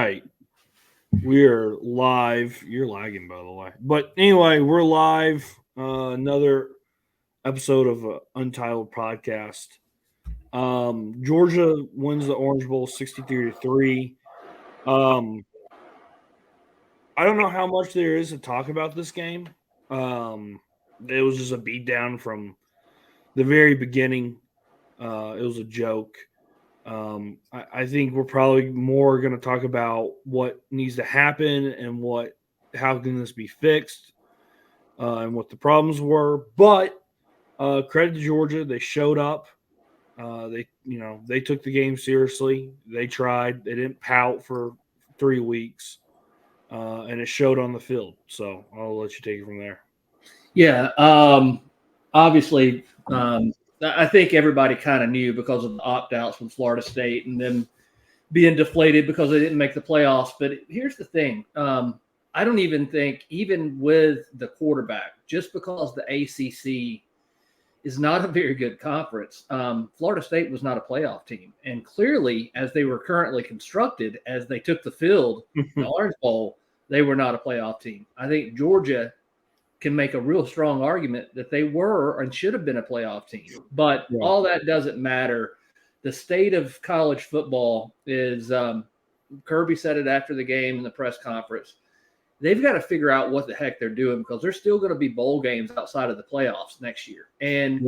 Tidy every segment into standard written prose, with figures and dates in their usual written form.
right. We're live. You're lagging, by the way. But anyway, we're live. Another episode of Untitled Podcast. Georgia wins the Orange Bowl 63-3. Um, I don't know how much there is to talk about this game. It was just a beatdown from the very beginning. It was a joke. I think we're probably more going to talk about what needs to happen and how can this be fixed, and what the problems were. But credit to Georgia, they showed up. They took the game seriously. They tried. They didn't pout for 3 weeks, and it showed on the field. So I'll let you take it from there. Yeah, obviously, I think everybody kind of knew because of the opt-outs from Florida State and them being deflated because they didn't make the playoffs. But here's the thing. I don't even think, even with the quarterback, just because the ACC is not a very good conference, Florida State was not a playoff team. And clearly, as they were currently constructed, as they took the field in the Orange Bowl, they were not a playoff team. I think Georgia can make a real strong argument that they were and should have been a playoff team. But all that doesn't matter. The state of college football is Kirby said it after the game in the press conference. They've got to figure out what the heck they're doing because there's still going to be bowl games outside of the playoffs next year. And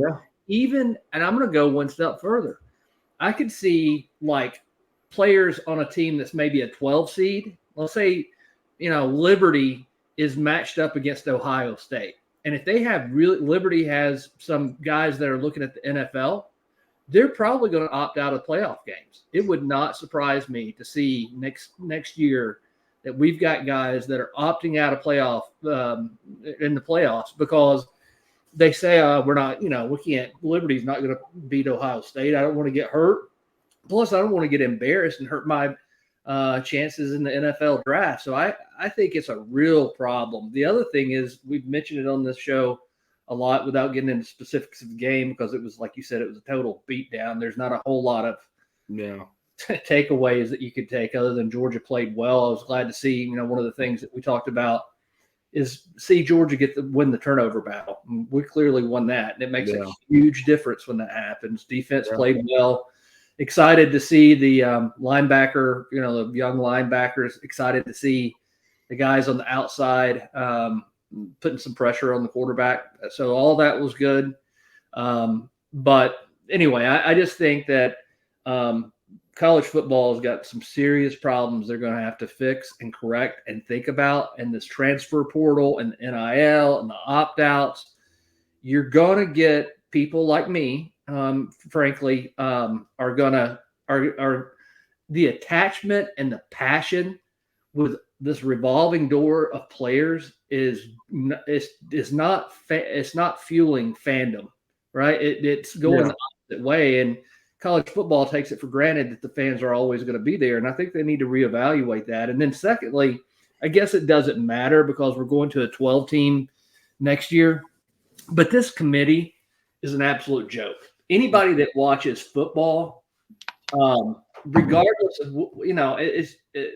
and I'm going to go one step further. I could see like players on a team that's maybe a 12 seed. Let's say, Liberty is matched up against Ohio State. And if they have Liberty has some guys that are looking at the NFL, they're probably going to opt out of playoff games. It would not surprise me to see next year that we've got guys that are opting out of in the playoffs because they say, we're not, we can't, Liberty's not going to beat Ohio State. I don't want to get hurt. Plus, I don't want to get embarrassed and hurt my chances in the NFL draft. So I think it's a real problem. The other thing is we've mentioned it on this show a lot without getting into specifics of the game because it was, like you said, it was a total beatdown. There's not a whole lot of takeaways that you could take other than Georgia played well. I was glad to see, one of the things that we talked about is see Georgia win the turnover battle. And we clearly won that. And it makes a huge difference when that happens. Defense played well. Excited to see the linebacker, the young linebackers, excited to see the guys on the outside putting some pressure on the quarterback. So all that was good. But anyway, I just think that college football has got some serious problems they're going to have to fix and correct and think about. And this transfer portal and the NIL and the opt-outs, you're going to get people like me, frankly, are the attachment and the passion with this revolving door of players is not fueling fandom, right? It's going the opposite way, and college football takes it for granted that the fans are always going to be there, and I think they need to reevaluate that. And then secondly, I guess it doesn't matter because we're going to a 12 team next year, but this committee is an absolute joke. Anybody that watches football, regardless of,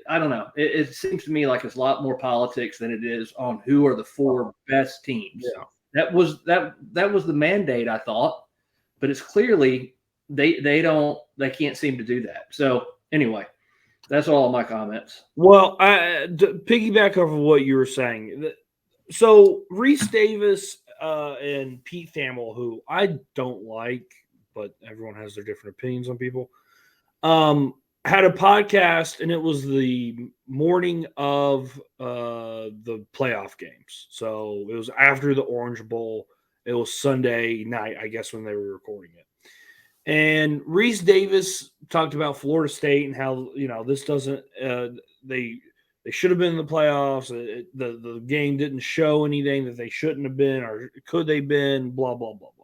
I don't know. It seems to me like it's a lot more politics than it is on who are the 4 best teams. Yeah. That was the mandate, I thought, but it's clearly they can't seem to do that. So anyway, that's all my comments. Well, to piggyback off of what you were saying, so Reese Davis and Pete Thamel, who I don't like, but everyone has their different opinions on people, had a podcast, and it was the morning of the playoff games. So it was after the Orange Bowl. It was Sunday night, I guess, when they were recording it. And Reese Davis talked about Florida State and how, this doesn't they should have been in the playoffs. The game didn't show anything that they shouldn't have been, or could they been, blah, blah, blah, blah, blah.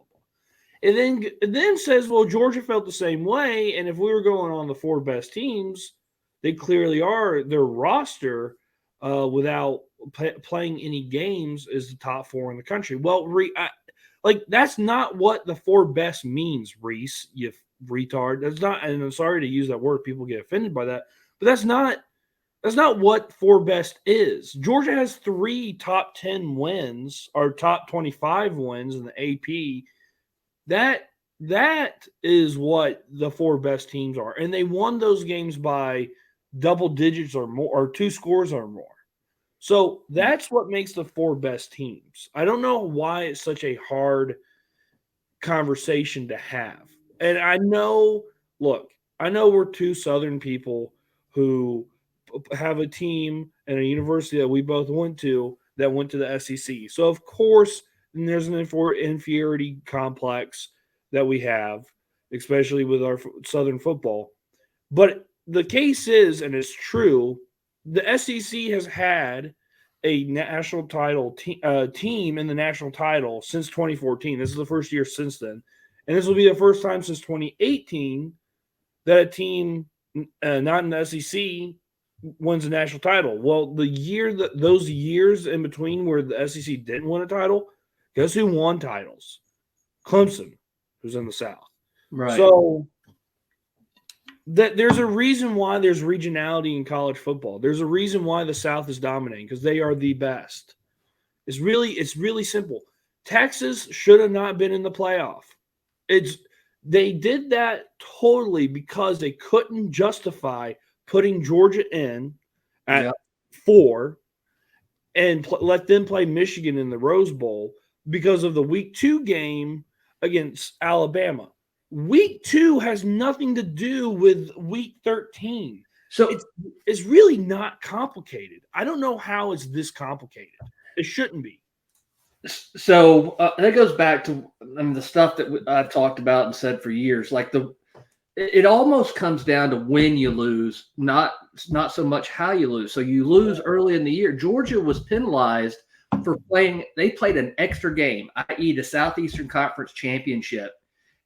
And then says, well, Georgia felt the same way. And if we were going on the 4 best teams, they clearly are. Their roster, without playing any games, is the top 4 in the country. Well, that's not what the 4 best means, Reese, you retard. That's not, and I'm sorry to use that word. People get offended by that. But that's not That's not what four best is. Georgia has 3 top 10 wins or top 25 wins in the AP. That is what the 4 best teams are. And they won those games by double digits or more, or 2 scores or more. So that's what makes the 4 best teams. I don't know why it's such a hard conversation to have. And I know, look, I know we're 2 Southern people who have a team and a university that we both went to that went to the SEC. So, of course, there's an inferiority complex that we have, especially with our Southern football. But the case is, and it's true, the SEC has had a national title team in the national title since 2014. This is the first year since then. And this will be the first time since 2018 that a team not in the SEC wins a national title. Well, those years in between where the SEC didn't win a title, guess who won titles? Clemson, who's in the South. Right. So there's a reason why there's regionality in college football. There's a reason why the South is dominating, because they are the best. It's really simple. Texas should have not been in the playoff. They did that totally because they couldn't justify putting Georgia in at 4 and let them play Michigan in the Rose Bowl because of the week 2 game against Alabama. Week 2 has nothing to do with week 13. So it's really not complicated. I don't know how it's this complicated. It shouldn't be. So that goes back to the stuff that I've talked about and said for years. Like it almost comes down to when you lose, not so much how you lose. So you lose early in the year. Georgia was penalized for playing. They played an extra game, i.e., the Southeastern Conference Championship.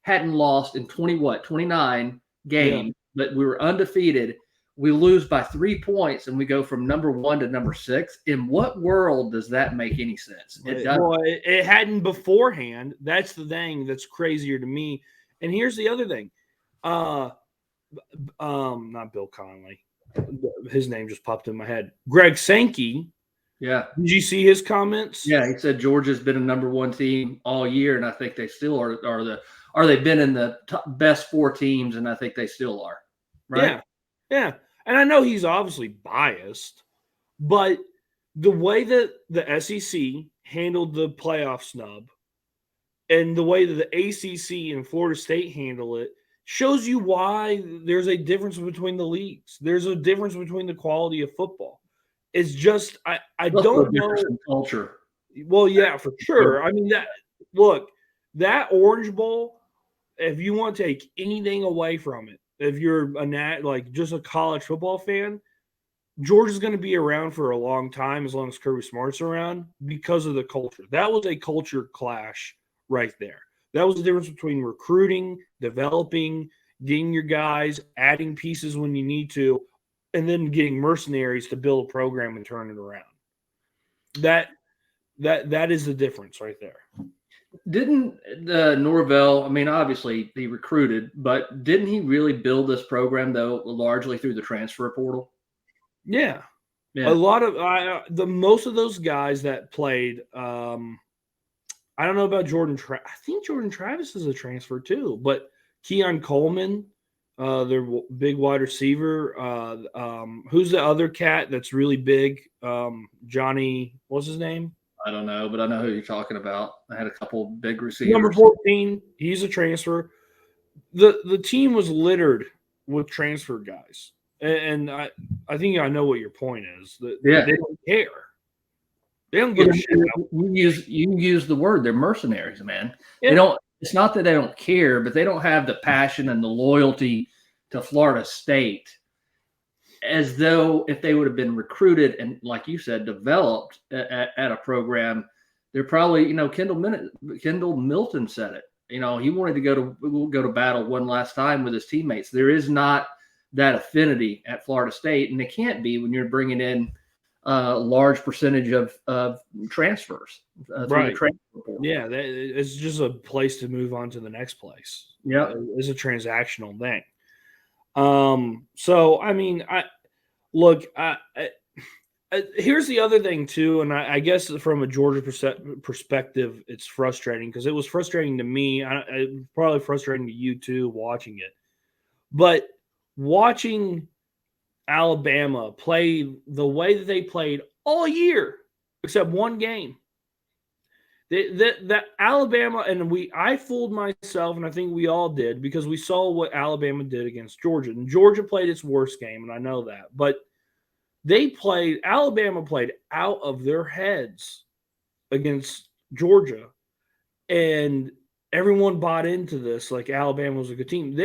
Hadn't lost in 29 games, but we were undefeated. We lose by 3 points, and we go from number 1 to number 6. In what world does that make any sense? It hadn't beforehand. That's the thing that's crazier to me. And here's the other thing. Not Bill Connolly. His name just popped in my head. Greg Sankey. Yeah. Did you see his comments? Yeah, he said Georgia's been a number 1 team all year, and I think they still are they've been in the best 4 teams, and I think they still are. Right? Yeah. And I know he's obviously biased, but the way that the SEC handled the playoff snub and the way that the ACC and Florida State handle it shows you why there's a difference between the leagues. There's a difference between the quality of football. It's just I don't know culture. Well, yeah, for sure. I mean that Orange Bowl, if you want to take anything away from it, if you're just a college football fan, Georgia's going to be around for a long time as long as Kirby Smart's around because of the culture. That was a culture clash right there. That was the difference between recruiting, developing, getting your guys, adding pieces when you need to, and then getting mercenaries to build a program and turn it around. That is the difference right there. Didn't Norvell, I mean, obviously he recruited, but didn't he really build this program, though, largely through the transfer portal? Yeah. A lot of most of those guys that played, I don't know about Jordan. I think Jordan Travis is a transfer too, but Keon Coleman, their big wide receiver. Who's the other cat that's really big? Johnny, what's his name? I don't know, but I know who you're talking about. I had a couple big receivers. Number 14, he's a transfer. The team was littered with transfer guys, and I think I know what your point is. They don't care. They don't give a shit. You use the word. They're mercenaries, man. Yeah. They don't. It's not that they don't care, but they don't have the passion and the loyalty to Florida State, as though if they would have been recruited and, like you said, developed at a program, they're probably, Kendall Milton said it. He wanted to go to battle one last time with his teammates. There is not that affinity at Florida State, and it can't be when you're bringing in a large percentage of transfers through the transfer portal. Yeah, it's just a place to move on to the next place. Yeah, it's a transactional thing. So I mean, Look, here's the other thing too, and I guess from a Georgia perspective, it's frustrating because it was frustrating to me. Probably frustrating to you too, watching it. But watching Alabama play the way that they played all year, except one game. That Alabama and I fooled myself, and I think we all did because we saw what Alabama did against Georgia, and Georgia played its worst game, and I know that, but Alabama played out of their heads against Georgia, and everyone bought into this like Alabama was a good team.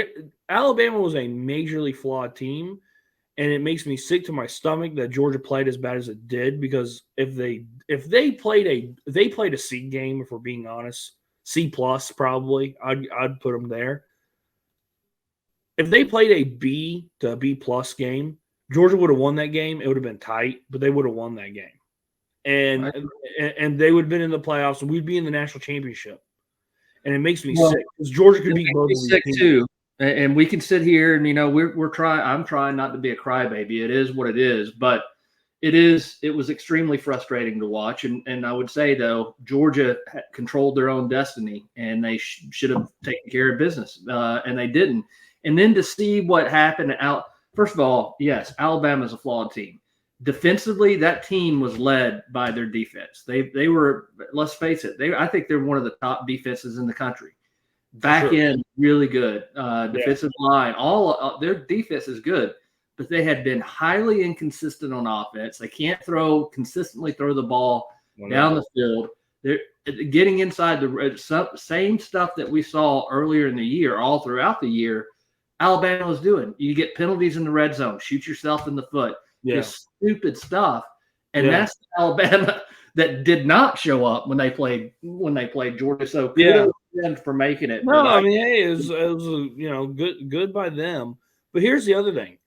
Alabama was a majorly flawed team, and it makes me sick to my stomach that Georgia played as bad as it did because if they played a C game, if we're being honest, C plus probably, I'd put them there. If they played a B to a B plus game, Georgia would have won that game. It would have been tight, but they would have won that game. And they would have been in the playoffs, and we'd be in the national championship. And it makes me sick because Georgia could beat both of these teams. Too. And we can sit here and we're trying. I'm trying not to be a crybaby. It is what it is, but it was extremely frustrating to watch. And I would say though, Georgia controlled their own destiny, and they should have taken care of business, and they didn't. And then to see what happened out. First of all, yes, Alabama's a flawed team. Defensively, that team was led by their defense. They were, let's face it, I think they're one of the top defenses in the country. Back end, really good. Defensive line, all their defense is good, but they had been highly inconsistent on offense. They can't consistently throw the ball down the field. They're getting inside the same stuff that we saw earlier in the year, all throughout the year. Alabama was doing. You get penalties in the red zone, shoot yourself in the foot. This stupid stuff, and that's Alabama that did not show up when they played Georgia. So kudos to them for making it. No, I mean, hey, it was good by them. But here's the other thing: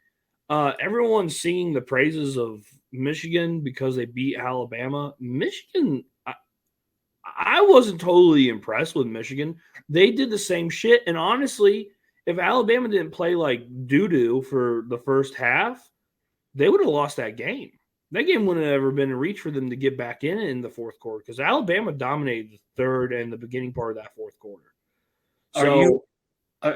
everyone's singing the praises of Michigan because they beat Alabama. Michigan, I wasn't totally impressed with Michigan. They did the same shit, and honestly, if Alabama didn't play like doo-doo for the first half, they would have lost that game. That game wouldn't have ever been a reach for them to get back in the fourth quarter because Alabama dominated the third and the beginning part of that fourth quarter. So,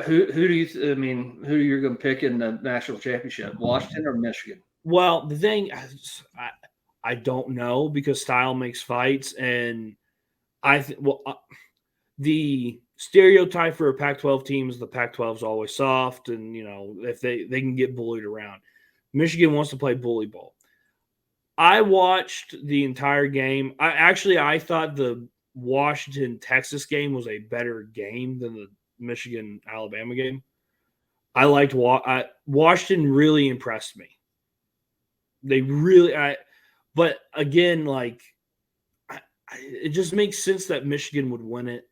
who do you going to pick in the national championship? Washington or Michigan? Well, the thing, I don't know because style makes fights, and the stereotype for a Pac-12 team is the Pac-12 is always soft, and if they can get bullied around. Michigan wants to play bully ball. I watched the entire game. I thought the Washington-Texas game was a better game than the Michigan-Alabama game. I liked Washington really impressed me. They really but again, it just makes sense that Michigan would win it.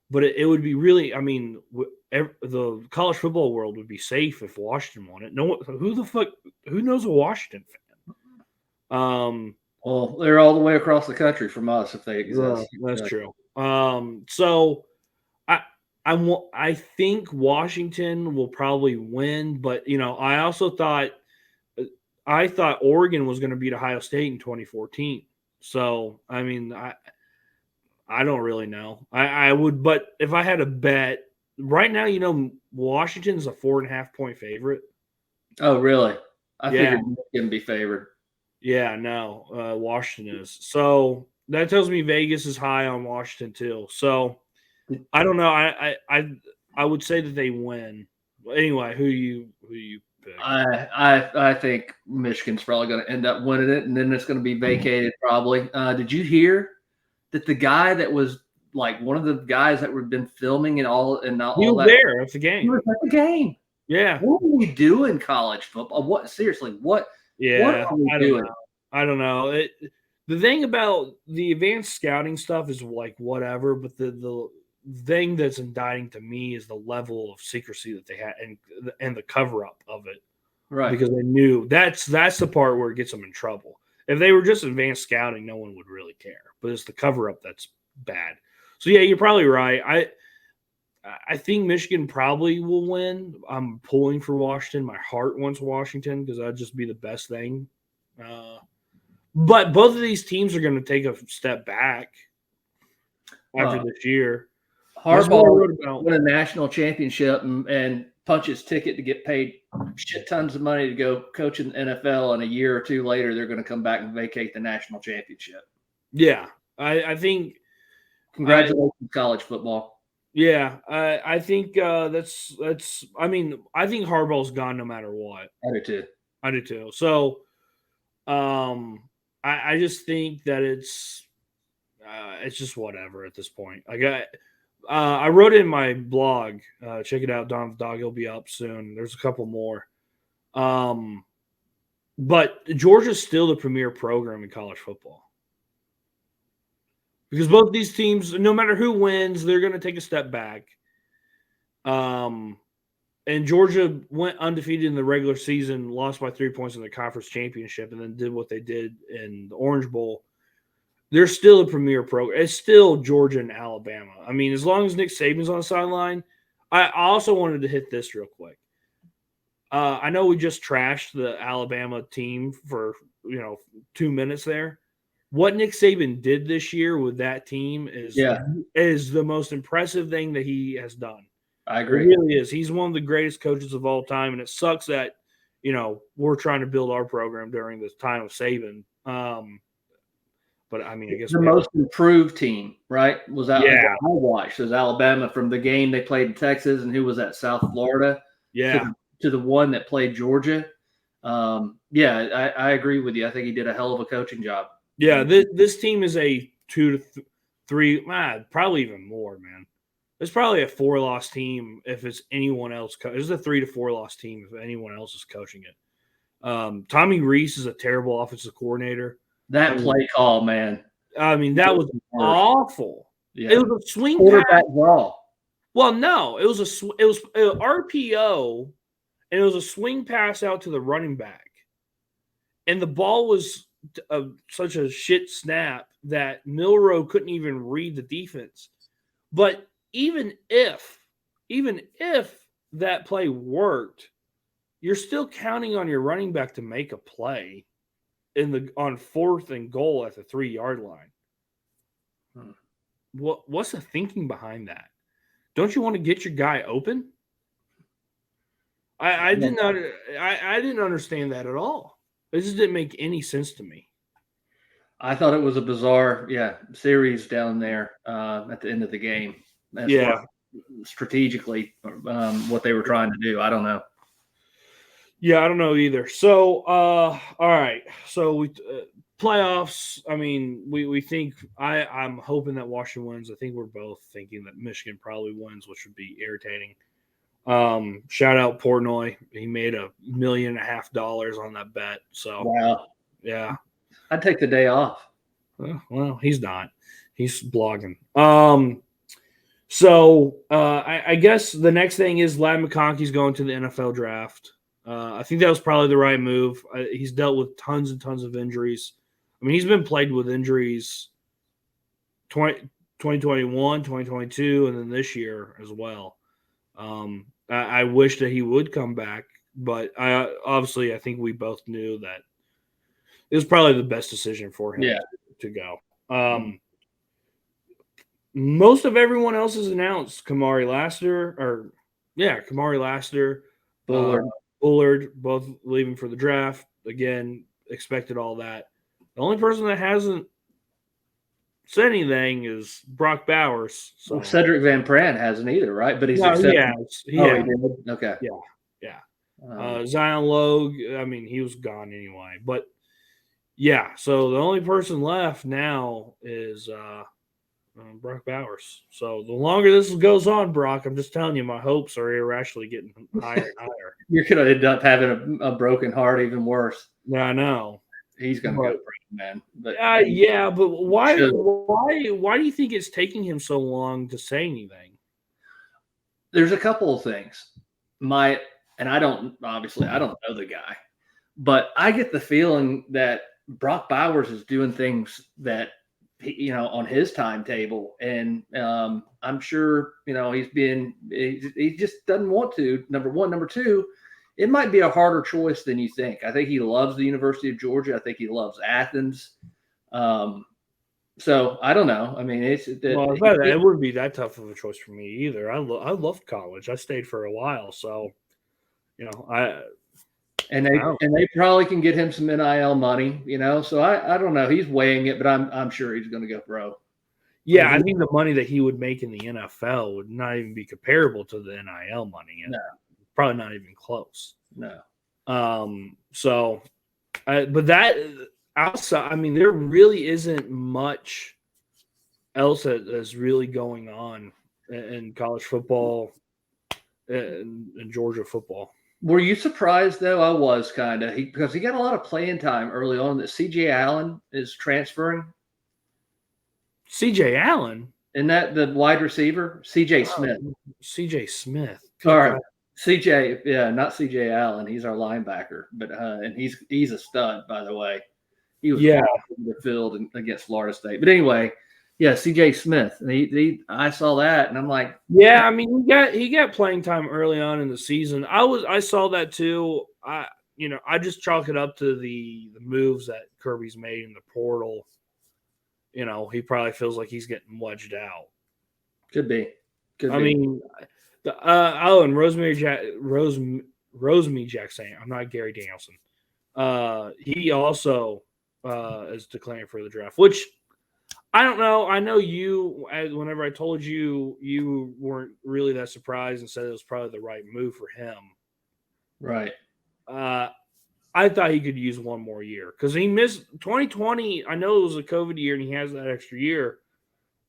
But it would be really, the college football world would be safe if Washington won it. Who knows a Washington fan? Well, they're all the way across the country from us if they exist. That's true. So I think Washington will probably win, but I also thought Oregon was going to beat Ohio State in 2014. So I don't really know. I would, but if I had a bet right now, Washington's a 4.5-point favorite. Oh, really? I figured Michigan be favored. Yeah, no, Washington is. So that tells me Vegas is high on Washington too. So I don't know. I would say that they win. Anyway, who you pick? I think Michigan's probably going to end up winning it, and then it's going to be vacated probably. Did you hear that the guy that was like one of the guys that we've been filming and all he was there at the game. He was at the game. Yeah. What do we do in college football? What seriously? What? Yeah. What are we doing? I don't know. The thing about the advanced scouting stuff is whatever, but the thing that's indicting to me is the level of secrecy that they had and the cover up of it. Right. Because they knew that's the part where it gets them in trouble. If they were just advanced scouting, no one would really care. But it's the cover up that's bad. So yeah, you're probably right. I think Michigan probably will win. I'm pulling for Washington. My heart wants Washington because that'd just be the best thing. But both of these teams are going to take a step back after this year. Harbaugh win a national championship and punch his ticket to get paid shit tons of money to go coach in the NFL, and a year or two later they're going to come back and vacate the national championship. Yeah, I think. Congratulations, college football. Yeah, I think that's. I mean, I think Harbaugh's gone no matter what. I do too. So, I just think that it's just whatever at this point. I wrote it in my blog. Check it out, Don Dog. It'll be up soon. There's a couple more. But Georgia's still the premier program in college football. Because both these teams, no matter who wins, they're going to take a step back. And Georgia went undefeated in the regular season, lost by 3 points in the conference championship, and then did what they did in the Orange Bowl. They're still a premier program. It's still Georgia and Alabama. I mean, as long as Nick Saban's on the sideline, I also wanted to hit this real quick. I know we just trashed the Alabama team for 2 minutes there. What Nick Saban did this year with that team is the most impressive thing that he has done. I agree. It really is. He's one of the greatest coaches of all time, and it sucks that we're trying to build our program during this time of Saban. But I mean, I guess the most improved team, right? Was that I watched? Was Alabama from the game they played in Texas, and who was that? South Florida. Yeah. To the one that played Georgia. I agree with you. I think he did a hell of a coaching job. Yeah, this team is a 2 to 3, probably even more, man. It's probably a 4-loss team if it's anyone else. It's a 3 to 4-loss team if anyone else is coaching it. Tommy Rees is a terrible offensive coordinator. That play call, man. I mean, that was awful. Yeah. It was a swing quarterback draw. Well, no, it was an RPO, and it was a swing pass out to the running back, and the ball was such a shit snap that Milroe couldn't even read the defense. But even if that play worked, you're still counting on your running back to make a play on 4th and goal at the 3-yard line. What's the thinking behind that? Don't you want to get your guy open? I didn't understand that at all. It just didn't make any sense to me. I thought it was a bizarre, series down there at the end of the game. Strategically, what they were trying to do. I don't know. Yeah, I don't know either. So, all right. So we playoffs. I mean, we think I'm hoping that Washington wins. I think we're both thinking that Michigan probably wins, which would be irritating. Shout out Portnoy. He made $1.5 million on that bet. So wow. Yeah. I'd take the day off. Well, he's not. He's blogging. I guess the next thing is Ladd McConkey's going to the NFL draft. I think that was probably the right move. He's dealt with tons and tons of injuries. I mean, he's been plagued with injuries 2021, 2022, and then this year as well. I wish that he would come back, but I think we both knew that it was probably the best decision for him to go. Most of everyone else is announced. Kamari Lassiter, Bullard, both leaving for the draft. Again, expected all that. The only person that hasn't said anything is Brock Bowers. So. Well, Cedric Van Pran hasn't either, right? But he's accepted. He did? Okay. Yeah. Zion Logue, I mean, he was gone anyway. But, so the only person left now is Brock Bowers. So the longer this goes on, Brock, I'm just telling you, my hopes are irrationally getting higher and higher. You're going to end up having a broken heart, even worse. Yeah, I know. He's going to go, man. But but why do you think it's taking him so long to say anything? There's a couple of things. I don't know the guy, but I get the feeling that Brock Bowers is doing things that on his timetable. And I'm sure, he just doesn't want to, number one. Number two, it might be a harder choice than you think. I think he loves the University of Georgia. I think he loves Athens. So I don't know. I mean, it wouldn't be that tough of a choice for me either. I love college. I stayed for a while, so and they probably can get him some NIL money, So I don't know. He's weighing it, but I'm sure he's going to go pro. Yeah, I think the money that he would make in the NFL would not even be comparable to the NIL money. No. Probably not even close. No. But that outside, I mean, there really isn't much else that is really going on in college football and Georgia football. Were you surprised, though? I was kind of, because he got a lot of playing time early on, that C.J. Allen is transferring. C.J. Allen? Isn't that the wide receiver? C.J. Smith. C.J. Smith. All right. C.J., yeah, not C.J. Allen. He's our linebacker, but and he's a stud, by the way. He was in the field against Florida State. But anyway, yeah, C.J. Smith. I saw that, and I'm like, yeah. I mean, he got playing time early on in the season. I saw that too. I just chalk it up to the moves that Kirby's made in the portal. He probably feels like he's getting wedged out. Could be. I mean, and Rosemary Jackson. I'm not Gary Danielson. He also is declaring for the draft, which I don't know. I know you. Whenever I told you, you weren't really that surprised and said it was probably the right move for him. Right. I thought he could use one more year because he missed 2020. I know it was a COVID year and he has that extra year,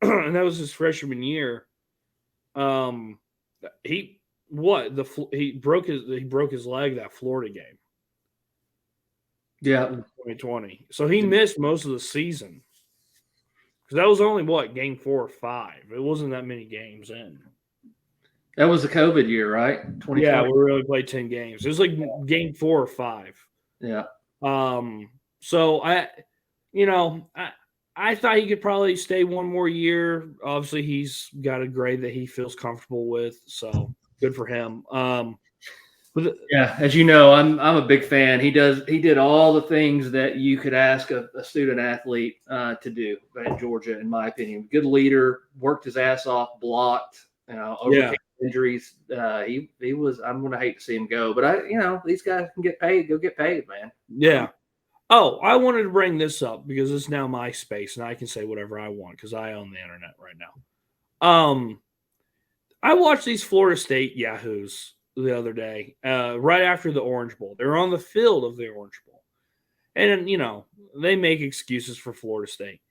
and that was his freshman year. He broke his leg that Florida game. Yeah, in 2020. So he missed most of the season because that was only game 4 or 5. It wasn't that many games in. That was the COVID year, right? 2020. Yeah, we really played 10 games. It was like game 4 or 5. Yeah. So I thought he could probably stay one more year. Obviously, he's got a grade that he feels comfortable with, so good for him. Yeah, as you know, I'm a big fan. He did all the things that you could ask a student athlete to do at Georgia, in my opinion. Good leader, worked his ass off, blocked, overcame injuries. He was. I'm gonna hate to see him go, but these guys can get paid. Go get paid, man. Yeah. Oh, I wanted to bring this up because it's now my space and I can say whatever I want because I own the internet right now. I watched these Florida State yahoos the other day, right after the Orange Bowl. They were on the field of the Orange Bowl. And, they make excuses for Florida State.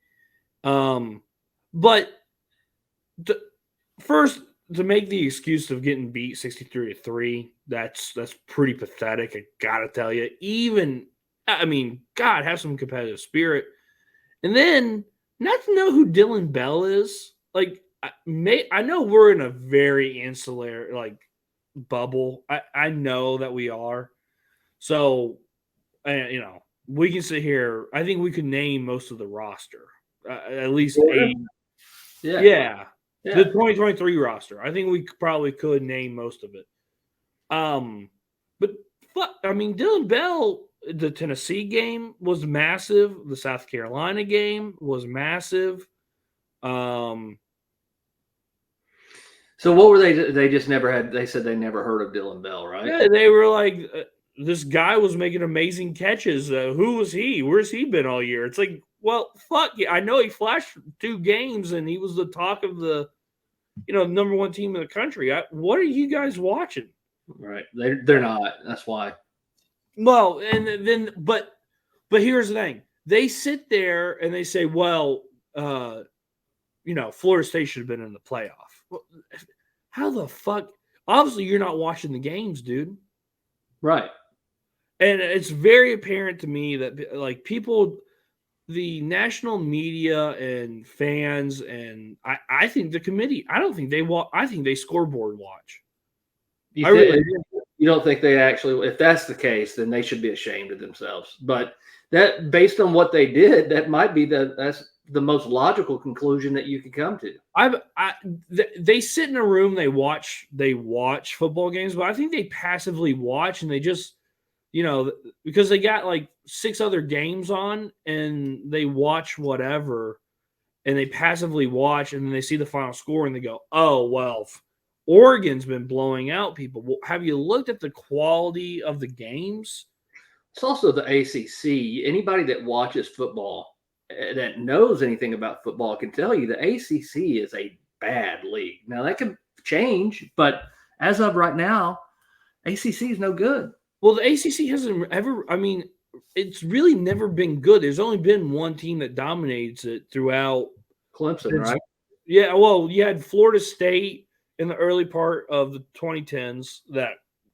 But first, to make the excuse of getting beat 63-3, that's pretty pathetic. I got to tell you. God, have some competitive spirit. And then not to know who Dylan Bell is. Like, I know we're in a very insular, bubble. I know that we are. So, we can sit here. I think we could name most of the roster. At least 8. Yeah. The 2023 roster. I think we probably could name most of it. But Dylan Bell, the Tennessee game was massive. The South Carolina game was massive. So what were they? They just never had. They said they never heard of Dylan Bell, right? Yeah, they were like, this guy was making amazing catches. Who was he? Where's he been all year? It's like, well, fuck yeah. I know he flashed 2 games and he was the talk of the, number 1 team in the country. What are you guys watching? Right, they're not. That's why. Well, and then, but here's the thing: they sit there and they say, well, Florida State should have been in the playoff. Well, how the fuck? Obviously, you're not watching the games, dude. Right. And it's very apparent to me that people, the national media and fans, and I think the committee, I don't think they watch. I think they scoreboard watch. You don't think they actually? If that's the case, then they should be ashamed of themselves. But that, based on what they did, that might be that's the most logical conclusion that you could come to. They sit in a room, they watch football games, but I think they passively watch and they just, because they got like 6 other games on and they watch whatever and they passively watch and then they see the final score and they go, oh, well, Oregon's been blowing out people. Well, have you looked at the quality of the games? It's also the ACC. Anybody that watches football that knows anything about football can tell you the ACC is a bad league. Now that could change, but as of right now, ACC is no good. Well, the ACC hasn't ever. I mean, it's really never been good. There's only been one team that dominates it throughout. Clemson, right? Yeah. Well, you had Florida State in the early part of the 2010s that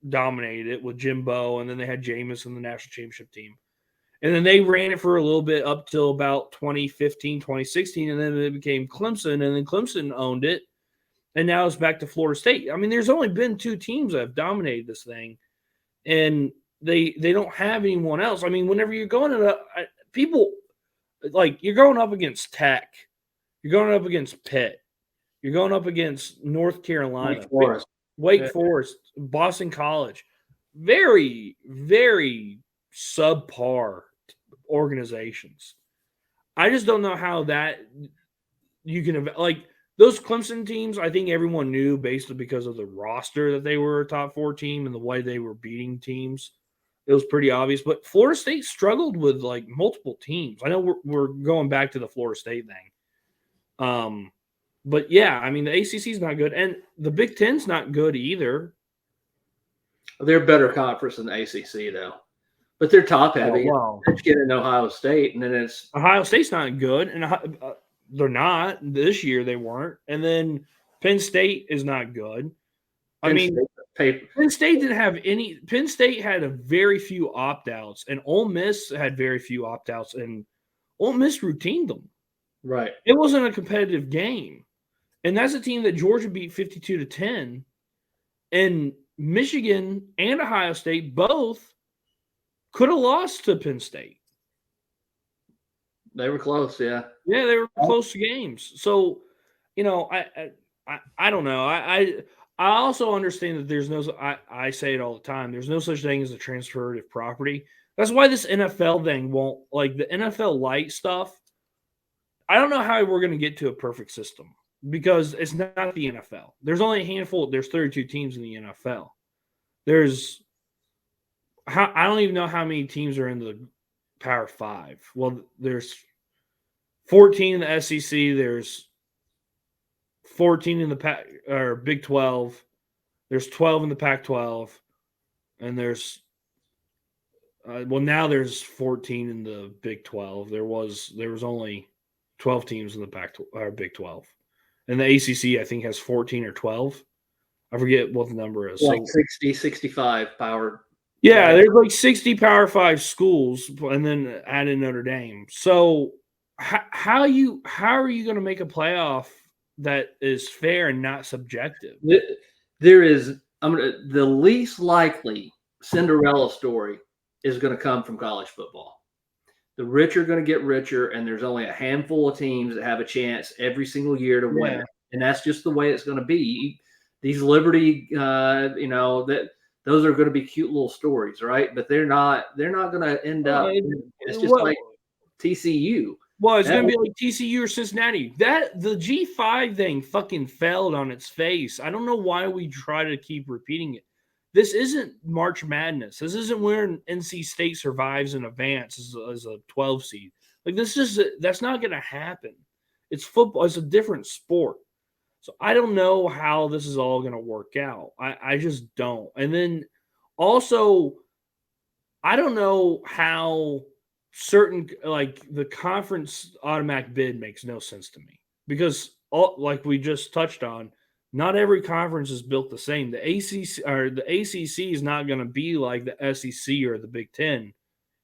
dominated it with Jimbo, and then they had Jameis in the national championship team. And then they ran it for a little bit up till about 2015, 2016, and then it became Clemson, and then Clemson owned it. And now it's back to Florida State. I mean, there's only been 2 teams that have dominated this thing, and they don't have anyone else. I mean, whenever you're going to people, like you're going up against Tech, you're going up against Pitt, you're going up against North Carolina, Wake Forest, Boston College, very, very subpar organizations. I just don't know how that you can like those Clemson teams. I think everyone knew basically because of the roster that they were a top 4 team and the way they were beating teams. It was pretty obvious, but Florida State struggled with like multiple teams. I know we're going back to the Florida State thing. But yeah, I mean the ACC is not good, and the Big Ten's not good either. They're a better conference than the ACC though, but they're top heavy. Oh, wow. Let's get in Ohio State, and then it's Ohio State's not good, and they're not this year. They weren't, and then Penn State is not good. Penn State didn't have any. Penn State had a very few opt-outs, and Ole Miss had very few opt-outs, and Ole Miss routined them. Right. It wasn't a competitive game, and that's a team that Georgia beat 52-10, and Michigan and Ohio State both could have lost to Penn State. They were close, yeah. Yeah, they were close games. So, I don't know. I also understand that there's no. I say it all the time. There's no such thing as a transferable property. That's why this NFL thing won't, like the NFL light stuff. I don't know how we're going to get to a perfect system because it's not the NFL. There's only a handful. There's 32 teams in the NFL. I don't even know how many teams are in the Power 5. Well, there's 14 in the SEC. There's 14 in the Big 12. There's 12 in the Pac-12, and there's now there's 14 in the Big 12. There was only 12 teams in the Big 12, and the ACC I think has 14 or 12. I forget what the number is. Like 60, 65 power. Yeah, there's like 60 Power 5 schools, and then add in Notre Dame. So how are you going to make a playoff that is fair and not subjective? There is the least likely Cinderella story is going to come from college football. The rich are going to get richer, and there's only a handful of teams that have a chance every single year to win, and that's just the way it's going to be. These Liberty, those are going to be cute little stories, right? But they're not going to end up. It's just like TCU. Well, it's going to be like TCU or Cincinnati. The G5 thing fucking failed on its face. I don't know why we try to keep repeating it. This isn't March Madness. This isn't where NC State survives and advances as a 12 seed. Like that's not going to happen. It's football. It's a different sport. So I don't know how this is all going to work out. I just don't. And then also, I don't know how certain, like the conference automatic bid makes no sense to me because like we just touched on, not every conference is built the same. The ACC is not going to be like the SEC or the Big Ten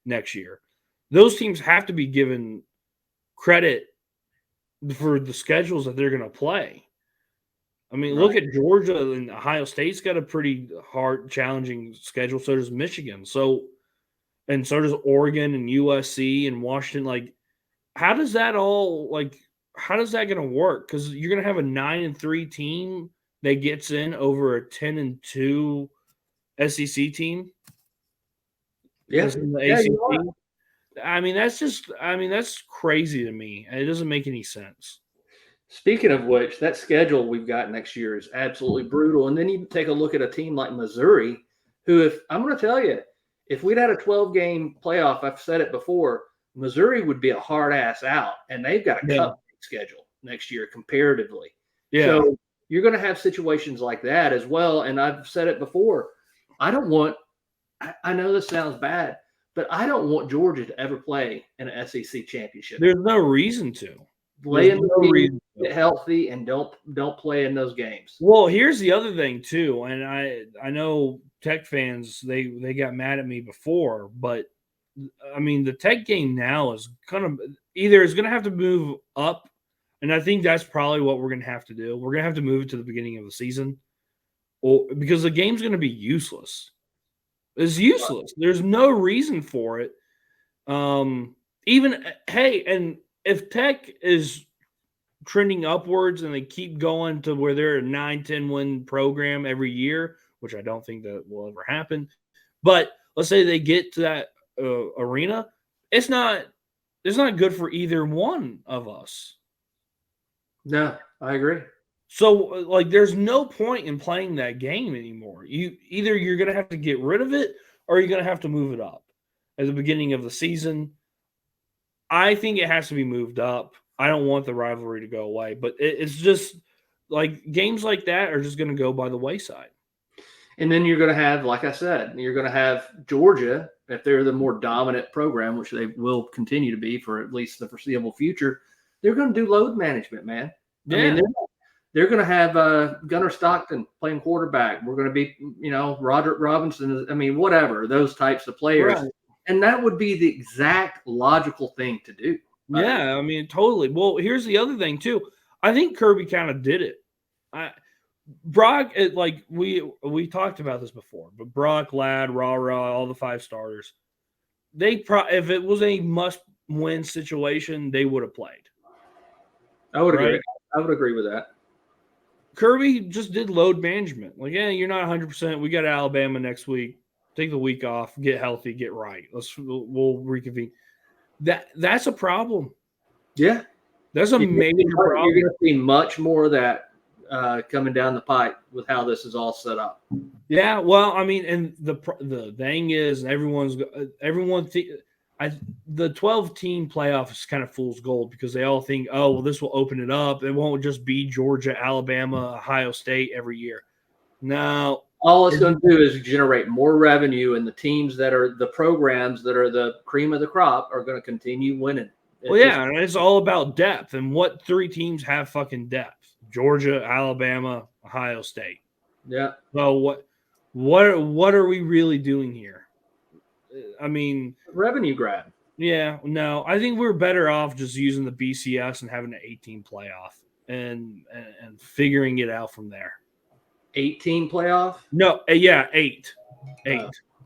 next year. Those teams have to be given credit for the schedules that they're going to play. I mean, Look at Georgia and Ohio State's got a pretty hard, challenging schedule. So does Michigan. So does Oregon and USC and Washington. Like, how does that all how does that going to work? Because you're going to have a 9-3 team that gets in over a 10-2 SEC team. Yeah, That's in the yeah, you are. ACC. That's crazy to me. It doesn't make any sense. Speaking of which, that schedule we've got next year is absolutely brutal. And then you take a look at a team like Missouri, who, if I'm going to tell you, if we'd had a 12-game playoff, I've said it before, Missouri would be a hard ass out, and they've got a Yeah. cup schedule next year comparatively. Yeah. So you're going to have situations like that as well. And I've said it before. I know this sounds bad, but I don't want Georgia to ever play in an SEC championship. There's no reason to. Play in There's the no league, reason to. get healthy, and don't play in those games. Well, here's the other thing too, and I know Tech fans they got mad at me before, but I mean the Tech game now is kind of either is going to have to move up, and I think that's probably what we're going to have to do. We're going to have to move it to the beginning of the season, or because the game's going to be useless. It's useless. There's no reason for it. Even hey, and if Tech is trending upwards and they keep going to where they're a 9-10 win program every year, which I don't think that will ever happen. But let's say they get to that arena, it's not good for either one of us. No, I agree. So there's no point in playing that game anymore. You're going to have to get rid of it or you're going to have to move it up at the beginning of the season. I think it has to be moved up. I don't want the rivalry to go away, but it's just games like that are just going to go by the wayside. And then you're going to have, like I said, you're going to have Georgia, if they're the more dominant program, which they will continue to be for at least the foreseeable future. They're going to do load management, man. Yeah. I mean, they're going to have Gunnar Stockton playing quarterback. We're going to be, Roderick Robinson. I mean, whatever, those types of players. Right. And that would be the exact logical thing to do. Yeah, I mean, totally. Well, here's the other thing too. I think Kirby kind of did it. Brock, we talked about this before, but Brock, Ladd, Rah, all the 5 starters, if it was a must-win situation, they would have played. I would agree. I would agree with that. Kirby just did load management. You're not 100%. We got Alabama next week. Take the week off, get healthy, get right. We'll reconvene. That's a problem. Yeah. That's a major problem. You're going to see much more of that coming down the pipe with how this is all set up. Yeah, well, I mean, and the thing is, the 12-team playoff is kind of fool's gold because they all think, oh, well, this will open it up. It won't just be Georgia, Alabama, Ohio State every year. No. All it's going to do is generate more revenue, and the teams that are the programs that are the cream of the crop are going to continue winning. And it's all about depth. And what 3 teams have fucking depth? Georgia, Alabama, Ohio State. Yeah. So what are we really doing here? I mean, revenue grab. Yeah, no, I think we're better off just using the BCS and having an 18 playoff and figuring it out from there. 18 playoff? No, 8.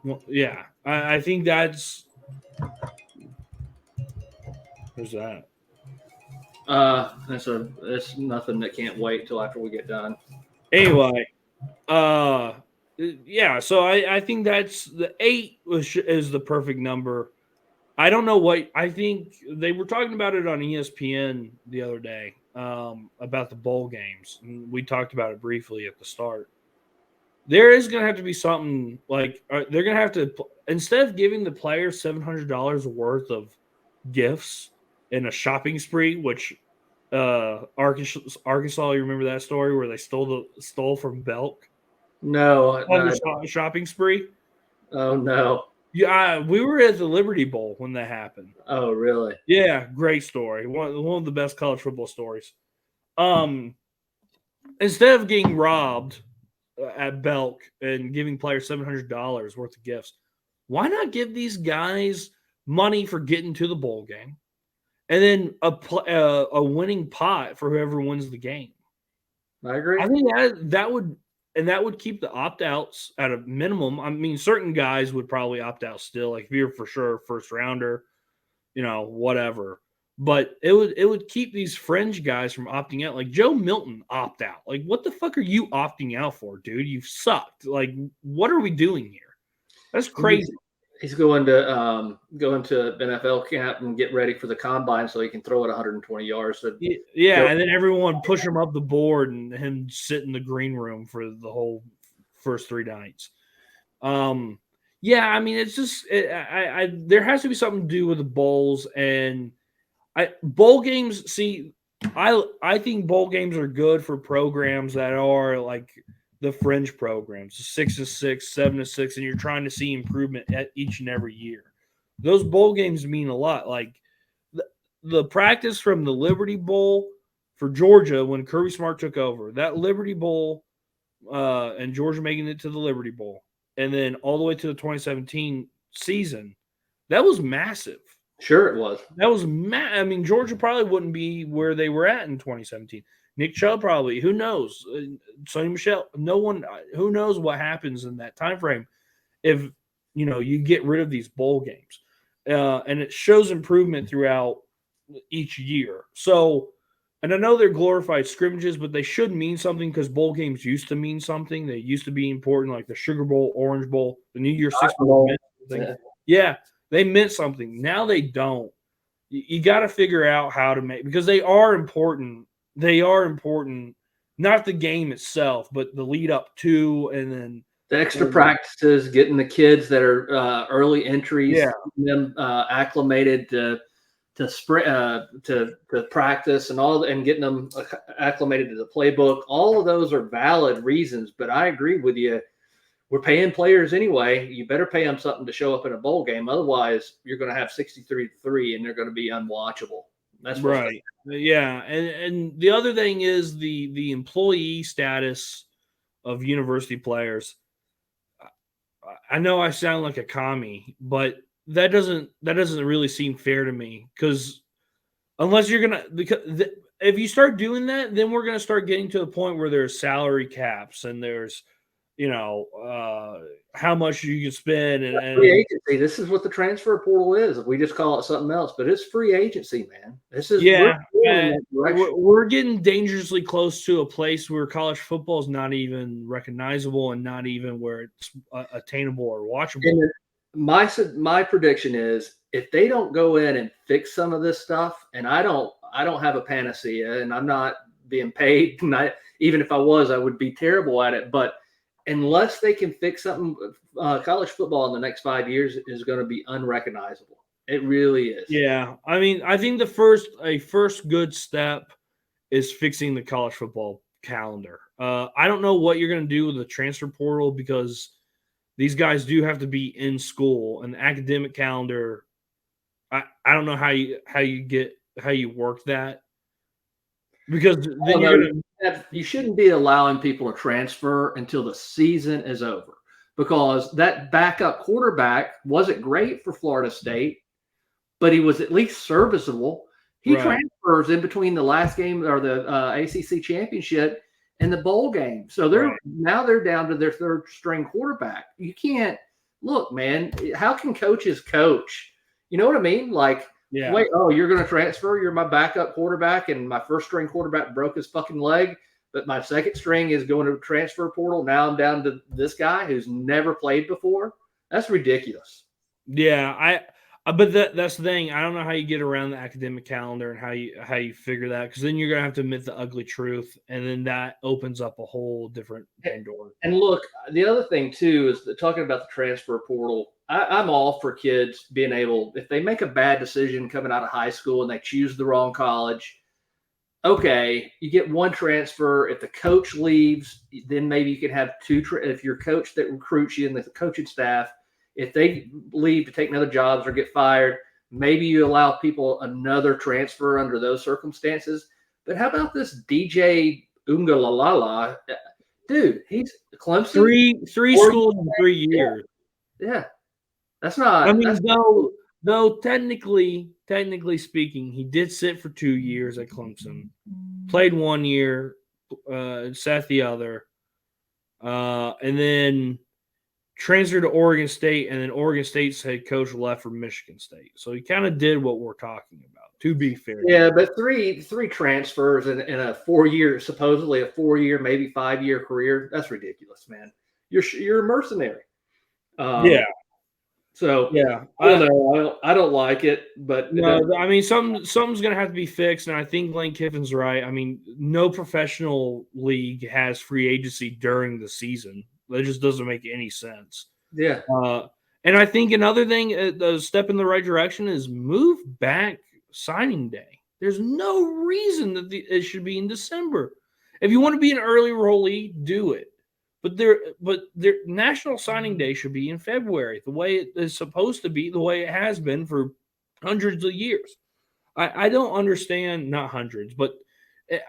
Well, yeah, I think that's. Who's that? It's nothing that can't wait till after we get done. Anyway, yeah. So I think that's the 8 is the perfect number. I don't know what I think they were talking about it on ESPN the other day about the bowl games. And we talked about it briefly at the start. There is going to have to be something they're going to have to, instead of giving the players $700 worth of gifts in a shopping spree, which Arkansas, you remember that story where they stole from Belk? No. On the shopping spree? Oh, no. Yeah, we were at the Liberty Bowl when that happened. Oh, really? Yeah, great story. One of the best college football stories. Instead of getting robbed at Belk and giving players $700 worth of gifts, why not give these guys money for getting to the bowl game, and then a winning pot for whoever wins the game? I agree. I think that would keep the opt-outs at a minimum. I mean, certain guys would probably opt out still, like if you're for sure first rounder, whatever. But it would keep these fringe guys from opting out. Like Joe Milton opt out. Like, what the fuck are you opting out for, dude? You've sucked. Like, what are we doing here? That's crazy. He's going to NFL camp and get ready for the combine so he can throw it 120 yards. So Yeah, and then everyone push him up the board and him sit in the green room for the whole first 3 nights. Yeah, I mean, it's just there has to be something to do with the bowls and bowl games. See, I think bowl games are good for programs that are like the fringe programs, 6-6, 7-6, and you're trying to see improvement at each and every year. Those bowl games mean a lot. Like the practice from the Liberty Bowl for Georgia when Kirby Smart took over, that Liberty Bowl, and Georgia making it to the Liberty Bowl, and then all the way to the 2017 season, that was massive. Sure, it was. That was I mean, Georgia probably wouldn't be where they were at in 2017. Nick Chubb probably. Who knows? Sonny Michel. No one. Who knows what happens in that time frame if you get rid of these bowl games, and it shows improvement throughout each year. So, and I know they're glorified scrimmages, but they should mean something because bowl games used to mean something. They used to be important, like the Sugar Bowl, Orange Bowl, the New Year's Six Bowl. Yeah, they meant something. Now they don't. You got to figure out how to make, because they are important. They are important, not the game itself, but the lead up to, and then the extra practices, getting the kids that are early entries, them acclimated to practice and all, and getting them acclimated to the playbook. All of those are valid reasons, but I agree with you. We're paying players anyway. You better pay them something to show up in a bowl game. Otherwise, you're going to have 63-3 and they're going to be unwatchable. That's right. Yeah. And the other thing is the employee status of university players. I know I sound like a commie, but that doesn't really seem fair to me, because unless you're going to, if you start doing that, then we're going to start getting to the point where there's salary caps and there's, how much you can spend and free agency. This is what the transfer portal is. We just call it something else, but it's free agency, man. This is we're getting dangerously close to a place where college football is not even recognizable and not even where it's attainable or watchable. And my prediction is, if they don't go in and fix some of this stuff, and I don't have a panacea, and I'm not being paid. Even if I was, I would be terrible at it, but unless they can fix something, college football in the next 5 years is going to be unrecognizable. It really is. Yeah. I mean, I think a first good step is fixing the college football calendar. I don't know what you're going to do with the transfer portal, because these guys do have to be in school, and the academic calendar. I don't know how you work that, because then you shouldn't be allowing people to transfer until the season is over, because that backup quarterback wasn't great for Florida State, but he was at least serviceable. He transfers in between the last game or the ACC championship and the bowl game. So now they're down to their third string quarterback. You can't look, man. How can coaches coach? You know what I mean? Like, wait, you're going to transfer? You're my backup quarterback, and my first string quarterback broke his fucking leg, but my second string is going to transfer portal. Now I'm down to this guy who's never played before. That's ridiculous. Yeah, but that's the thing. I don't know how you get around the academic calendar and how you figure that, because then you're going to have to admit the ugly truth, and then that opens up a whole different door. And look, the other thing too is that, talking about the transfer portal, I'm all for kids being able, if they make a bad decision coming out of high school and they choose the wrong college, okay, you get one transfer. If the coach leaves, then maybe you can have two. If your coach that recruits you and the coaching staff, if they leave to take another jobs or get fired, maybe you allow people another transfer under those circumstances. But how about this DJ Ungalalala? Dude, he's Clemson. Three schools in 3 years. Yeah. That's not. I mean, though technically speaking, he did sit for 2 years at Clemson, played 1 year, sat the other, and then transferred to Oregon State, and then Oregon State's head coach left for Michigan State. So he kind of did what we're talking about, to be fair. Yeah, but three transfers in a 4-year, supposedly a 4-year, maybe 5-year career. That's ridiculous, man. You're a mercenary. Yeah. So Yeah. I don't know. I don't like it, but No, I mean, something's going to have to be fixed, and I think Lane Kiffin's right. I mean, no professional league has free agency during the season. That just doesn't make any sense. yeah. And I think another thing, the step in the right direction is move back signing day. There's no reason that it should be in December. If you want to be an early rollie, do it. But their national signing day should be in February, the way it is supposed to be, the way it has been for hundreds of years. I don't understand, not hundreds, but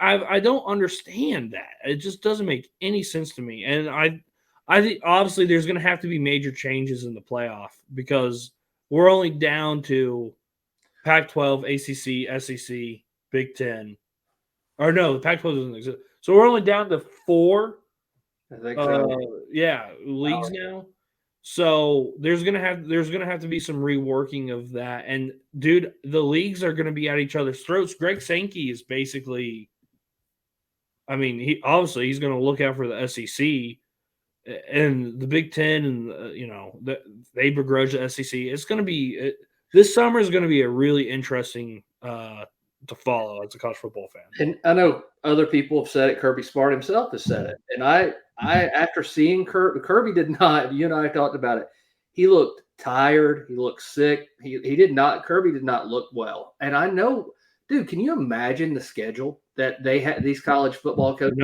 I don't understand that. It just doesn't make any sense to me. And I think obviously there's going to have to be major changes in the playoff because we're only down to Pac-12, ACC, SEC, Big Ten. Or no, the Pac-12 doesn't exist. So we're only down to 4 I think so. leagues now. So there's gonna have to be some reworking of that. And dude, the leagues are gonna be at each other's throats. Greg Sankey is basically, I mean, he's gonna look out for the SEC and the Big Ten, and they begrudge the SEC. It's gonna be this summer is gonna be a really interesting to follow as a college football fan. And I know other people have said it. Kirby Smart himself has said it. And I after seeing Kirby did not. You and I talked about it. He looked tired. He looked sick. He did not. Kirby did not look well. And I know, dude. Can you imagine the schedule that they had? These college football coaches.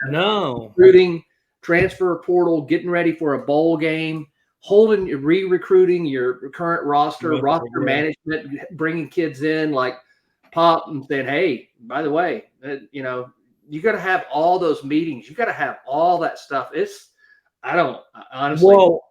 No. Recruiting, transfer portal, getting ready for a bowl game, re-recruiting your current roster management, bringing kids in like Pop and saying, hey, by the way, you got to have all those meetings. You got to have all that stuff. Honestly. Well,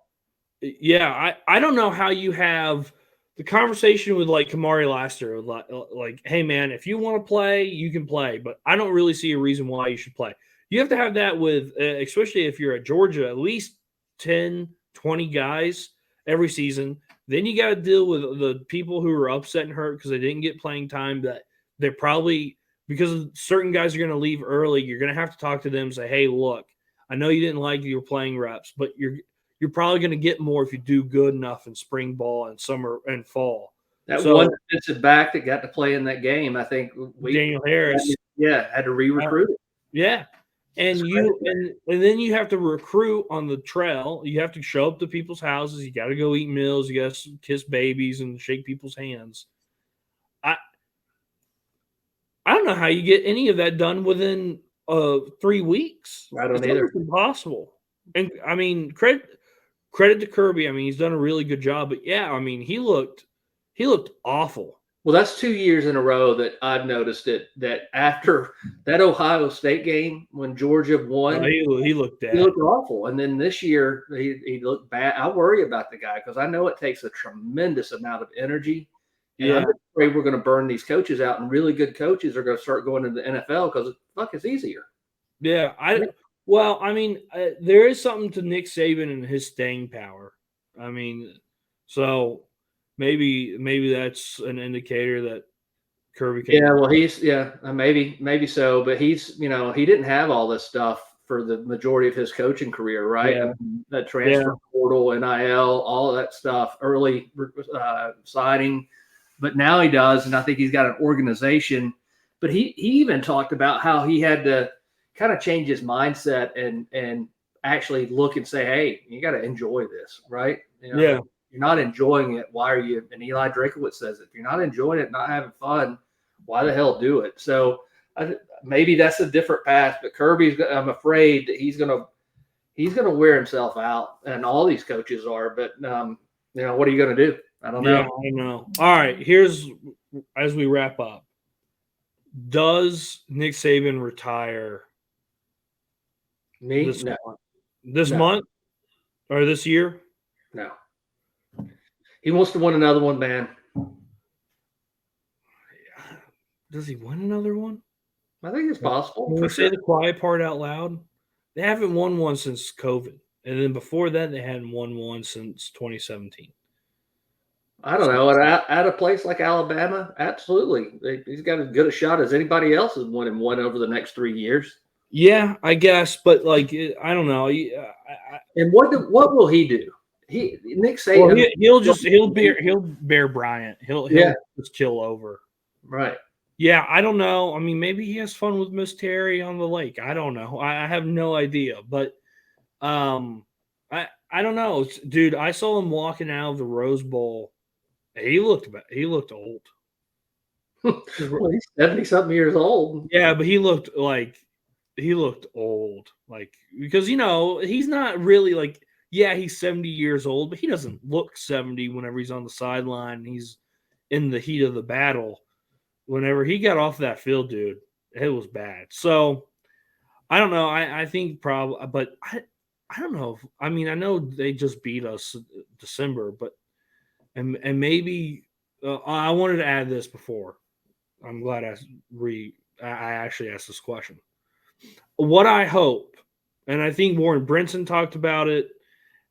yeah, I don't know how you have the conversation with like Kamari Laster, like, hey man, if you want to play, you can play, but I don't really see a reason why you should play. You have to have that with, especially if you're at Georgia, at least 10, 20 guys every season. Then you got to deal with the people who are upset and hurt because they didn't get playing time. That they're probably, because certain guys are going to leave early, you're going to have to talk to them and say, hey, look, I know you didn't like your playing reps, but you're probably going to get more if you do good enough in spring ball and summer and fall. That one defensive back that got to play in that game, I think Daniel Harris. Had to re-recruit. Yeah. And then you have to recruit on the trail. You have to show up to people's houses. You got to go eat meals. You got to kiss babies and shake people's hands. I don't know how you get any of that done within 3 weeks. I don't either. It's impossible. And I mean, credit to Kirby. I mean, he's done a really good job. But yeah, I mean, he looked awful. Well, that's 2 years in a row that I've noticed it. That after that Ohio State game when Georgia won, he looked bad. He looked awful. And then this year he looked bad. I worry about the guy because I know it takes a tremendous amount of energy. And I'm afraid we're going to burn these coaches out, and really good coaches are going to start going into the NFL because it's easier. Yeah, there is something to Nick Saban and his staying power. I mean, so. Maybe that's an indicator that Kirby can. Yeah, well, maybe so, but he's, he didn't have all this stuff for the majority of his coaching career, right? Yeah. That transfer portal, NIL, all of that stuff, early signing, but now he does, and I think he's got an organization. But he even talked about how he had to kind of change his mindset and actually look and say, hey, you got to enjoy this, right? Yeah. You're not enjoying it. Why are you? And Eli Drakowitz says, if you're not enjoying it, not having fun, why the hell do it? So maybe that's a different path. But Kirby's, I'm afraid that he's gonna wear himself out, and all these coaches are. But what are you gonna do? I don't know. Yeah, I know. All right, here's as we wrap up. Does Nick Saban retire? This month or this year? No. He wants to win another one, man. Does he win another one? I think it's possible. Can we say the quiet part out loud? They haven't won one since COVID, And then before that, they hadn't won one since 2017. I don't know. At a place like Alabama, absolutely. He's got as good a shot as anybody else has winning one over the next 3 years. Yeah, I guess, but like I don't know. And what will he do? Nick Well, Saban. he'll bear Bryant. He'll Yeah. just kill over. Right. Yeah, I don't know. I mean, maybe he has fun with Miss Terry on the lake. I don't know. I have no idea. But I don't know, dude. I saw him walking out of the Rose Bowl. He looked old. Well, he's 70-something years old. Yeah, but he looked old. Like because he's not really like he's 70 years old, but he doesn't look 70 whenever he's on the sideline. He's in the heat of the battle. Whenever he got off that field, dude, it was bad. So I don't know. I think probably, but I don't know. I mean, I know they just beat us December, but and maybe I wanted to add this before. I'm glad I actually asked this question. What I hope, and I think Warren Brinson talked about it,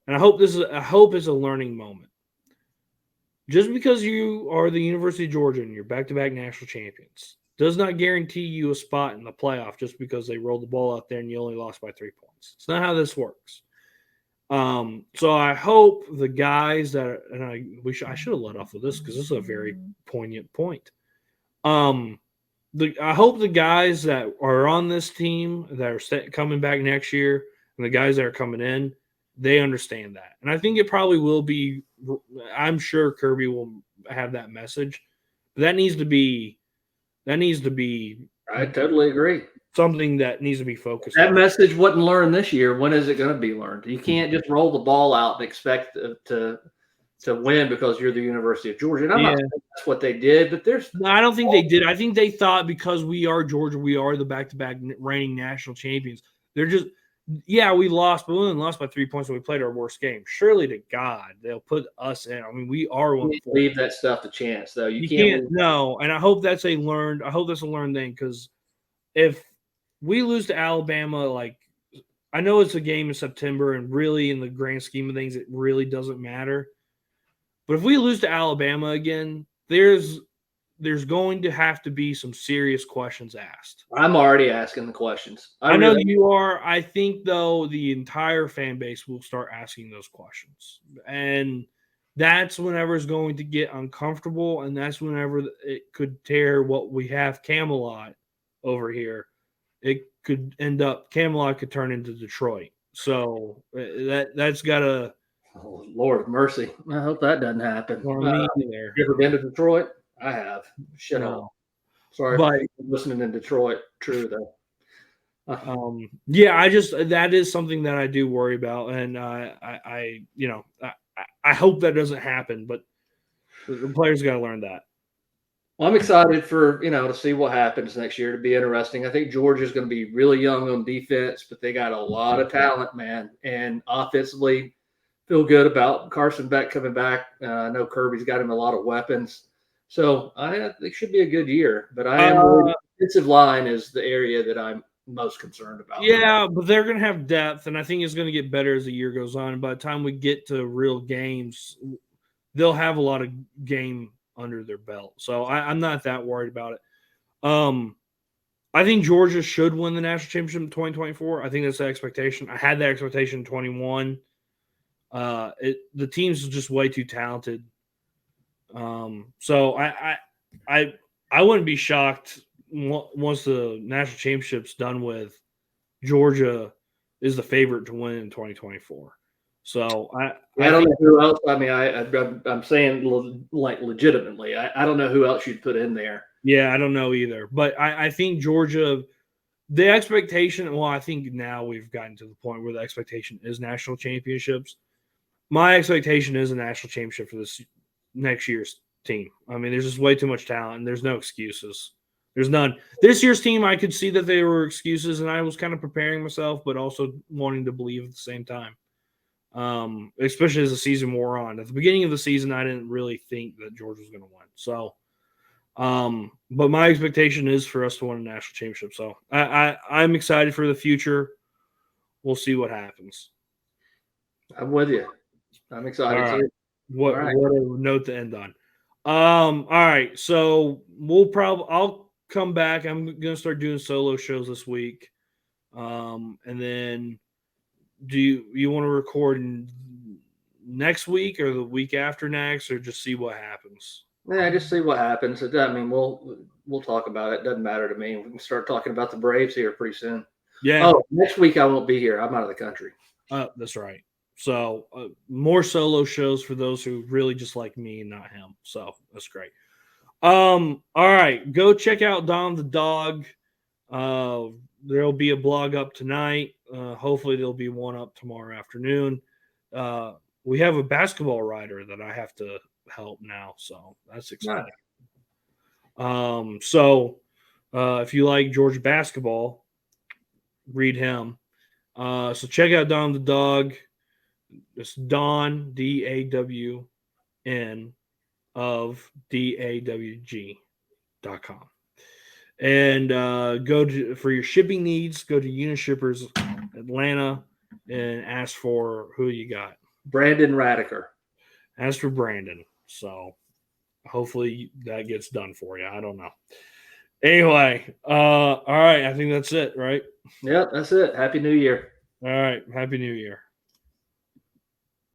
and I hope it's a learning moment. Just because you are the University of Georgia and you're back-to-back national champions does not guarantee you a spot in the playoff just because they rolled the ball out there and you only lost by 3 points. It's not how this works. So I hope the guys that I should have let off with this because this is a very poignant point. I hope the guys that are on this team that are coming back next year and the guys that are coming in, they understand that. And I think it probably will be – I'm sure Kirby will have that message. But that needs to be I totally agree. Something that needs to be focused That on. message wasn't learned this year. When is it going to be learned? You can't just roll the ball out and expect to win because you're the University of Georgia. And I'm not saying that's what they did, but No, I don't think they did. I think they thought because we are Georgia, we are the back-to-back reigning national champions. They're just – we lost, but we only lost by 3 points when we played our worst game. Surely to God, they'll put us in. I mean, we are one. Leave that stuff to chance, though. You can't. No, and I hope that's a learned thing because if we lose to Alabama, like I know it's a game in September, and really in the grand scheme of things, it really doesn't matter. But if we lose to Alabama again, there's going to have to be some serious questions asked. I'm already asking the questions. I know you are. I think, though, the entire fan base will start asking those questions. And that's whenever it's going to get uncomfortable, and that's whenever it could tear what we have Camelot over here. It could end up – Camelot could turn into Detroit. So that's got to – Oh, Lord of mercy. I hope that doesn't happen. You ever been to Detroit? I have. Shut up. Sorry for listening in Detroit. True, though. That is something that I do worry about, and I hope that doesn't happen, but the players got to learn that. Well, I'm excited for to see what happens next year. To be interesting. I think Georgia's going to be really young on defense, but they got a lot of talent, man, and offensively, feel good about Carson Beck coming back. I know Kirby's got him a lot of weapons. So I think it should be a good year, but I am the defensive line is the area that I'm most concerned about. Yeah, but they're going to have depth, and I think it's going to get better as the year goes on. And by the time we get to real games, they'll have a lot of game under their belt. So I'm not that worried about it. I think Georgia should win the national championship in 2024. I think that's the expectation. I had that expectation in 21. The team's just way too talented. So I wouldn't be shocked once the national championship's done with. Georgia is the favorite to win in 2024. So I don't know who else. I mean, I'm saying like legitimately. I don't know who else you'd put in there. Yeah, I don't know either. But I think Georgia, the expectation. Well, I think now we've gotten to the point where the expectation is national championships. My expectation is a national championship for this next year's team. I mean, there's just way too much talent, and there's no excuses. There's none. This year's team, I could see that there were excuses, and I was kind of preparing myself, but also wanting to believe at the same time, especially as the season wore on. At the beginning of the season, I didn't really think that Georgia was going to win. So, but my expectation is for us to win a national championship. So I'm excited for the future. We'll see what happens. I'm with you. I'm excited All right. too. What All right. what a note to end on. All right. So I'll come back. I'm gonna start doing solo shows this week. And then do you want to record next week or the week after next, or just see what happens? Yeah, just see what happens. I mean, we'll talk about it. Doesn't matter to me. We can start talking about the Braves here pretty soon. Yeah. Oh, next week I won't be here. I'm out of the country. That's right. So more solo shows for those who really just like me and not him. So that's great. All right, go check out Dom the Dog. Uh, there'll be a blog up tonight. Hopefully, there'll be one up tomorrow afternoon. We have a basketball writer that I have to help now, so that's exciting. If you like Georgia basketball, read him. So check out Don the Dog. It's Don DAWN of DAWG.com. And for your shipping needs, go to Unishippers Atlanta and ask for who you got. Brandon Radiker. Ask for Brandon. So hopefully that gets done for you. I don't know. Anyway, all right. I think that's it, right? Yep, that's it. Happy New Year. All right. Happy New Year.